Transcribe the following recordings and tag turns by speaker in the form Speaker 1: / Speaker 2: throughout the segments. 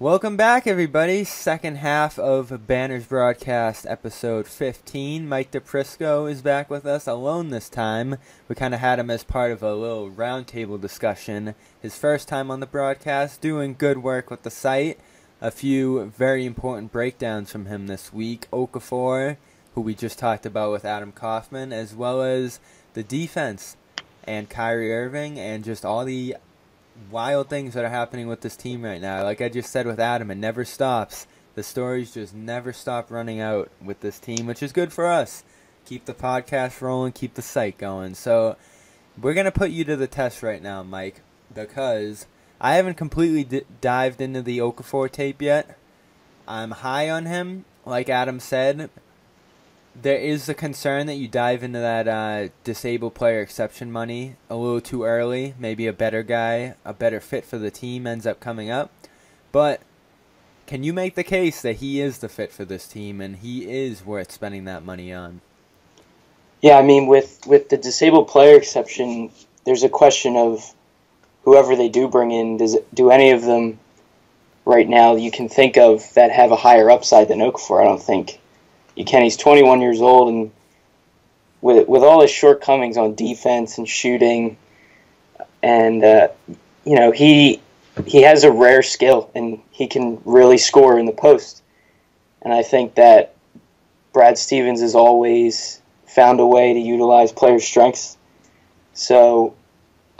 Speaker 1: Welcome back, everybody. Second half of Banners Broadcast, episode 15. Mike DePrisco is back with us, alone this time. We kind of had him as part of a little roundtable discussion. His first time on the broadcast, doing good work with the site. A few very important breakdowns from him this week. Okafor, who we just talked about with Adam Kaufman, as well as the defense and Kyrie Irving and just all the wild things that are happening with this team right now. Like I just said with Adam, it never stops. The stories just never stop running out with this team, which is good for us. Keep the podcast rolling, keep the site going. So we're going to put you to the test right now, Mike, because I haven't completely dived into the Okafor tape yet. I'm high on him, like Adam said. There is the concern that you dive into that disabled player exception money a little too early. Maybe a better guy, a better fit for the team ends up coming up. But can you make the case that he is the fit for this team and he is worth spending that money on?
Speaker 2: Yeah, I mean, with the disabled player exception, there's a question of whoever they do bring in, do any of them right now you can think of that have a higher upside than Okafor? I don't think you can. He's 21 years old, and with all his shortcomings on defense and shooting, and he has a rare skill, and he can really score in the post. And I think that Brad Stevens has always found a way to utilize players' strengths. So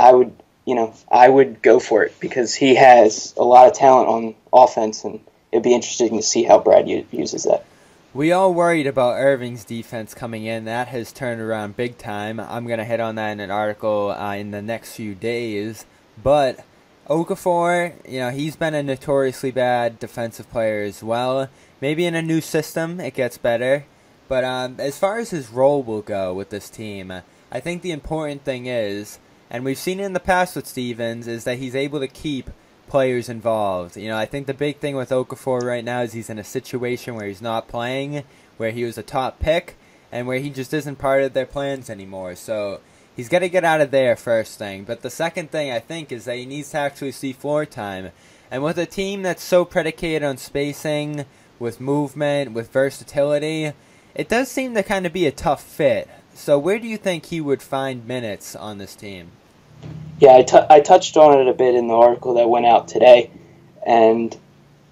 Speaker 2: I would go for it because he has a lot of talent on offense, and it'd be interesting to see how Brad uses that.
Speaker 1: We all worried about Irving's defense coming in. That has turned around big time. I'm going to hit on that in an article in the next few days. But Okafor, he's been a notoriously bad defensive player as well. Maybe in a new system it gets better. But as far as his role will go with this team, I think the important thing is, and we've seen it in the past with Stevens, is that he's able to keep players involved. I think the big thing with Okafor right now is he's in a situation where he's not playing, where he was a top pick, and where he just isn't part of their plans anymore. So he's got to get out of there first thing. But the second thing I think is that he needs to actually see floor time. And with a team that's so predicated on spacing, with movement, with versatility, it does seem to kind of be a tough fit. So where do you think he would find minutes on this team?
Speaker 2: Yeah, I touched on it a bit in the article that went out today, and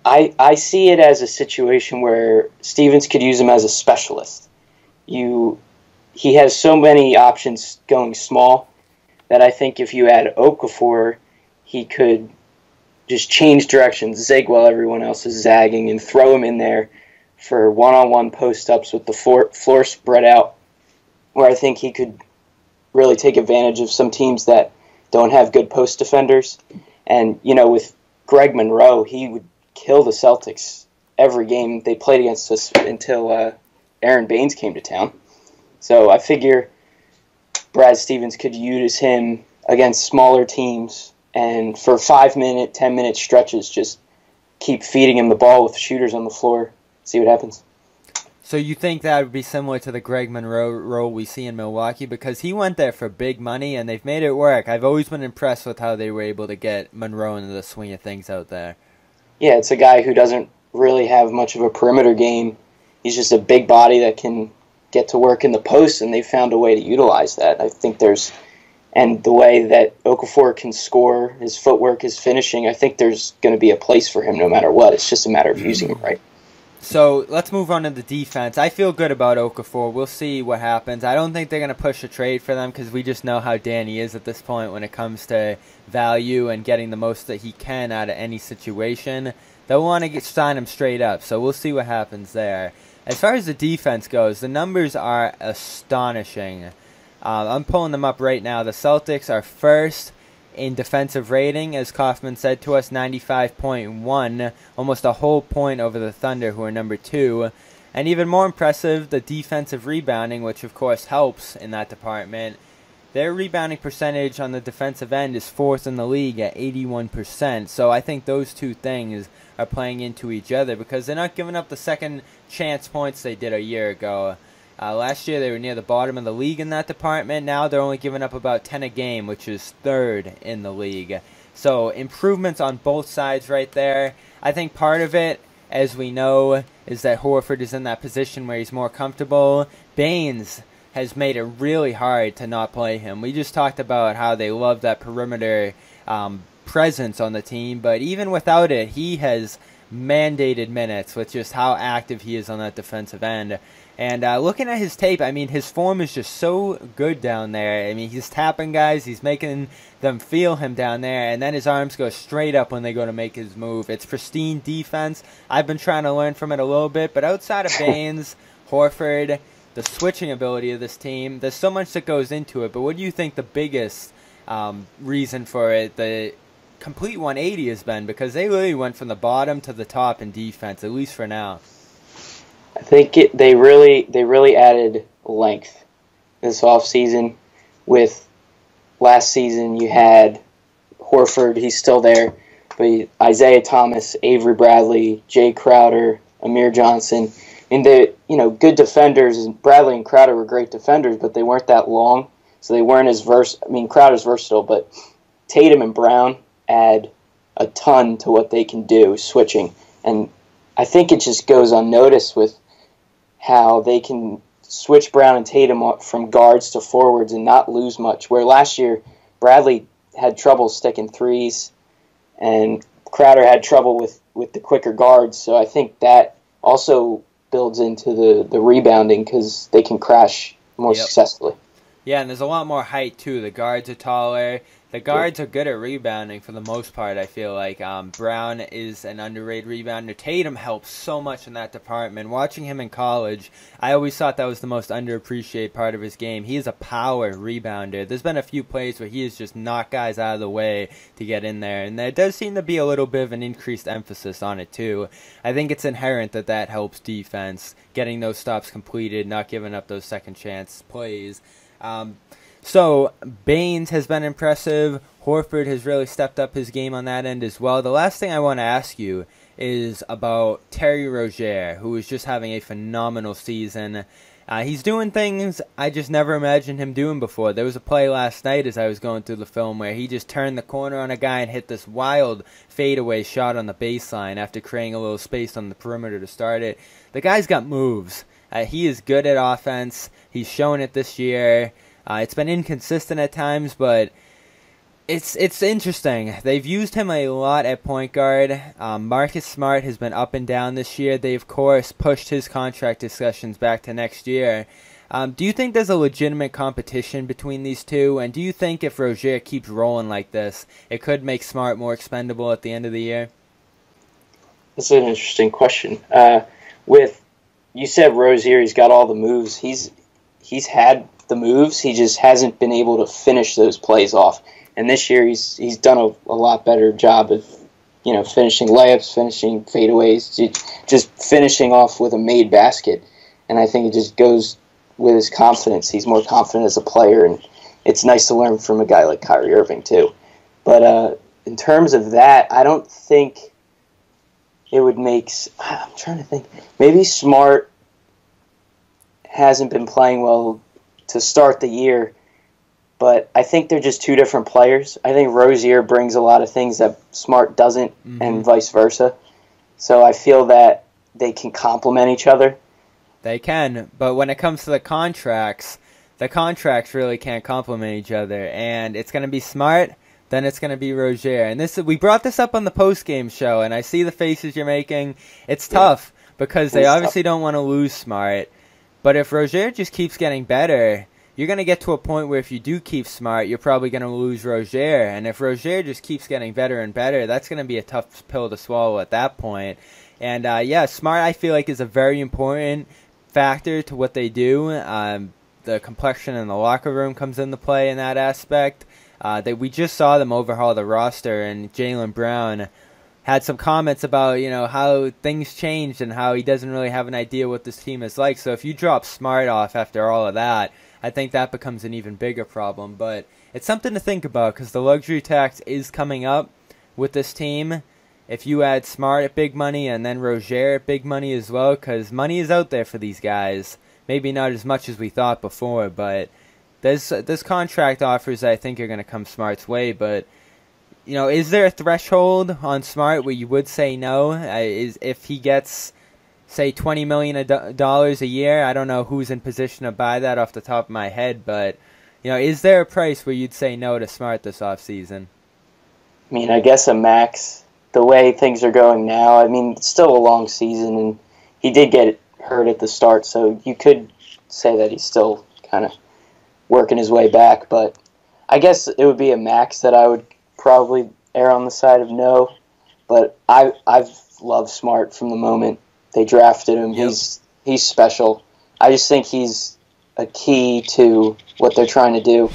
Speaker 2: I see it as a situation where Stevens could use him as a specialist. He has so many options going small that I think if you add Okafor, he could just change directions, zig while everyone else is zagging, and throw him in there for one-on-one post-ups with the floor spread out, where I think he could really take advantage of some teams that don't have good post defenders. And, with Greg Monroe, he would kill the Celtics every game they played against us until Aaron Baines came to town. So I figure Brad Stevens could use him against smaller teams and for 5-minute, 10-minute stretches just keep feeding him the ball with shooters on the floor, see what happens.
Speaker 1: So you think that would be similar to the Greg Monroe role we see in Milwaukee? Because he went there for big money, and they've made it work. I've always been impressed with how they were able to get Monroe into the swing of things out there.
Speaker 2: Yeah, it's a guy who doesn't really have much of a perimeter game. He's just a big body that can get to work in the post, and they found a way to utilize that. I think and the way that Okafor can score, his footwork, his finishing, I think there's going to be a place for him no matter what. It's just a matter of using him right.
Speaker 1: So let's move on to the defense. I feel good about Okafor. We'll see what happens. I don't think they're going to push a trade for them because we just know how Danny is at this point when it comes to value and getting the most that he can out of any situation. They'll want to sign him straight up, so we'll see what happens there. As far as the defense goes, the numbers are astonishing. I'm pulling them up right now. The Celtics are first in defensive rating, as Kaufman said to us, 95.1, almost a whole point over the Thunder, who are number 2. And even more impressive, the defensive rebounding, which of course helps in that department. Their rebounding percentage on the defensive end is 4th in the league at 81%. So I think those two things are playing into each other because they're not giving up the second chance points they did a year ago. Last year they were near the bottom of the league in that department. Now they're only giving up about 10 a game, which is 3rd in the league. So improvements on both sides right there. I think part of it, as we know, is that Horford is in that position where he's more comfortable. Baines has made it really hard to not play him. We just talked about how they love that perimeter presence on the team, but even without it, he has mandated minutes with just how active he is on that defensive end. And looking at his tape, I mean, his form is just so good down there. I mean, he's tapping guys, he's making them feel him down there, and then his arms go straight up when they go to make his move. It's pristine defense. I've been trying to learn from it a little bit, but outside of Baines, Horford, the switching ability of this team, there's so much that goes into it. But what do you think the biggest reason for it, the complete 180 has been? Because they literally went from the bottom to the top in defense, at least for now.
Speaker 2: I think they really added length this offseason. With last season, you had Horford, he's still there, but Isaiah Thomas, Avery Bradley, Jay Crowder, Amir Johnson, and they're good defenders. And Bradley and Crowder were great defenders, but they weren't that long, so they weren't as versatile. I mean, Crowder's versatile, but Tatum and Brown add a ton to what they can do switching, and I think it just goes unnoticed with how they can switch Brown and Tatum from guards to forwards and not lose much. Where last year, Bradley had trouble sticking threes, and Crowder had trouble with the quicker guards. So I think that also builds into the rebounding because they can crash more successfully.
Speaker 1: Yeah, and there's a lot more height, too. The guards are taller. The guards are good at rebounding for the most part, I feel like. Brown is an underrated rebounder. Tatum helps so much in that department. Watching him in college, I always thought that was the most underappreciated part of his game. He is a power rebounder. There's been a few plays where he has just knocked guys out of the way to get in there, and there does seem to be a little bit of an increased emphasis on it, too. I think it's inherent that helps defense, getting those stops completed, not giving up those second chance plays. So, Baines has been impressive. Horford has really stepped up his game on that end as well. The last thing I want to ask you is about Terry Rozier, who is just having a phenomenal season. He's doing things I just never imagined him doing before. There was a play last night as I was going through the film where he just turned the corner on a guy and hit this wild fadeaway shot on the baseline after creating a little space on the perimeter to start it. The guy's got moves. He is good at offense. He's shown it this year. It's been inconsistent at times, but it's interesting. They've used him a lot at point guard. Marcus Smart has been up and down this year. They, of course, pushed his contract discussions back to next year. Do you think there's a legitimate competition between these two? And do you think if Rozier keeps rolling like this, it could make Smart more expendable at the end of the year?
Speaker 2: That's an interesting question. You said Rozier, he's got all the moves. He's had the moves, he just hasn't been able to finish those plays off. And this year he's done a lot better job of finishing layups, finishing fadeaways, just finishing off with a made basket. And I think it just goes with his confidence. He's more confident as a player, and it's nice to learn from a guy like Kyrie Irving too. But in terms of that, I don't think it would make. I'm trying to think. Maybe Smart hasn't been playing well to start the year, but I think they're just two different players. I think Rozier brings a lot of things that Smart doesn't, and vice versa. So I feel that they can complement each other.
Speaker 1: They can, but when it comes to the contracts really can't complement each other, and it's going to be Smart, then it's going to be Rozier. And we brought this up on the post-game show, and I see the faces you're making. It's tough because they obviously don't want to lose Smart. But if Rozier just keeps getting better, you're going to get to a point where if you do keep Smart, you're probably going to lose Rozier. And if Rozier just keeps getting better and better, that's going to be a tough pill to swallow at that point. And, Smart, I feel like, is a very important factor to what they do. The complexion in the locker room comes into play in that aspect. We just saw them overhaul the roster, and Jaylen Brown had some comments about, how things changed and how he doesn't really have an idea what this team is like. So if you drop Smart off after all of that, I think that becomes an even bigger problem. But it's something to think about because the luxury tax is coming up with this team. If you add Smart at big money and then Rozier at big money as well, because money is out there for these guys. Maybe not as much as we thought before, but there's contract offers that I think are going to come Smart's way. But is there a threshold on Smart where you would say no? Is if he gets, say, $20 million a year? I don't know who's in position to buy that off the top of my head, but is there a price where you'd say no to Smart this offseason?
Speaker 2: I mean, I guess a max. The way things are going now, I mean, it's still a long season, and he did get hurt at the start, so you could say that he's still kind of working his way back. But I guess it would be a max that I would probably err on the side of no. But I've loved Smart from the moment they drafted him.
Speaker 1: Yep.
Speaker 2: He's special. I just think he's a key to what they're trying to do.